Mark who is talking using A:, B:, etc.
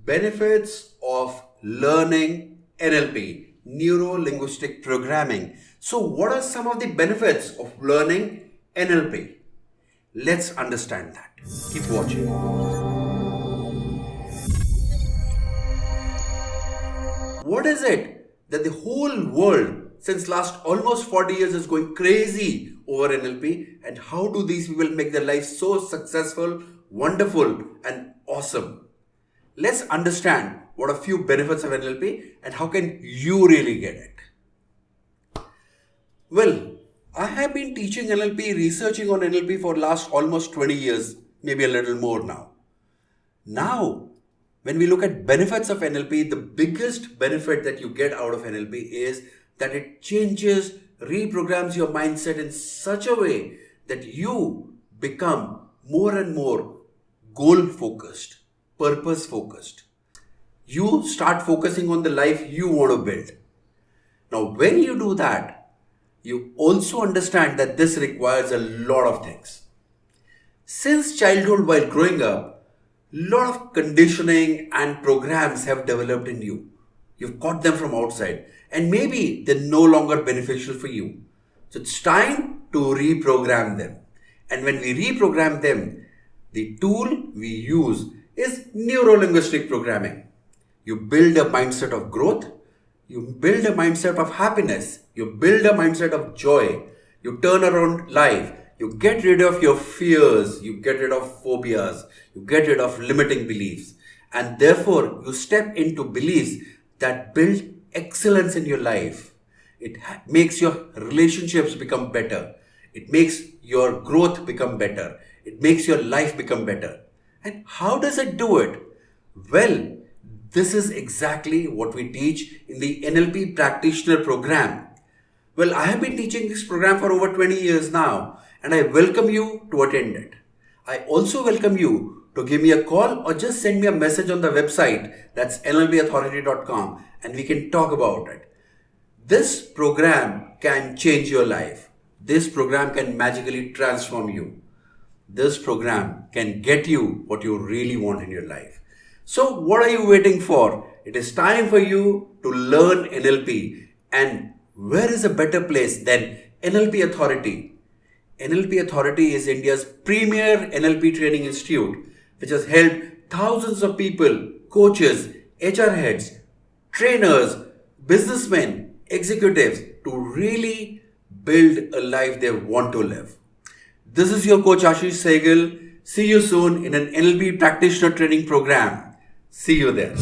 A: Benefits of learning NLP, Neuro Linguistic Programming. So, what are some of the benefits of learning NLP? Let's understand that. Keep watching. What is it that the whole world since last almost 40 years is going crazy over NLP, and how do these people make their lives so successful, wonderful and awesome? Let's understand what are a few benefits of NLP and how can you really get it. Well, I have been teaching NLP, researching on NLP for last almost 20 years, maybe a little more now. Now, when we look at benefits of NLP, the biggest benefit that you get out of NLP is that it changes, reprograms your mindset in such a way that you become more and more goal focused, purpose focused. You start focusing on the life you want to build. Now, when you do that, you also understand that this requires a lot of things. Since childhood, while growing up, a lot of conditioning and programs have developed in you. You've got them from outside, and maybe they're no longer beneficial for you. So it's time to reprogram them. And when we reprogram them, the tool we use is neuro-linguistic programming. You build a mindset of growth, you build a mindset of happiness, you build a mindset of joy, you turn around life, you get rid of your fears, you get rid of phobias, you get rid of limiting beliefs, and therefore you step into beliefs that build excellence in your life. It makes your relationships become better. It makes your growth become better. It makes your life become better. And how does it do it? Well, this is exactly what we teach in the NLP Practitioner Program. Well, I have been teaching this program for over 20 years now, and I welcome you to attend it. I also welcome you to give me a call or just send me a message on the website, that's nlpauthority.com, and we can talk about it. This program can change your life. This program can magically transform you. This program can get you what you really want in your life. So what are you waiting for? It is time for you to learn NLP. And where is a better place than NLP Authority? NLP Authority is India's premier NLP training institute, which has helped thousands of people, coaches, HR heads, trainers, businessmen, executives to really build a life they want to live. This is your coach Ashish Sehgal. See you soon in an NLP practitioner training program. See you there.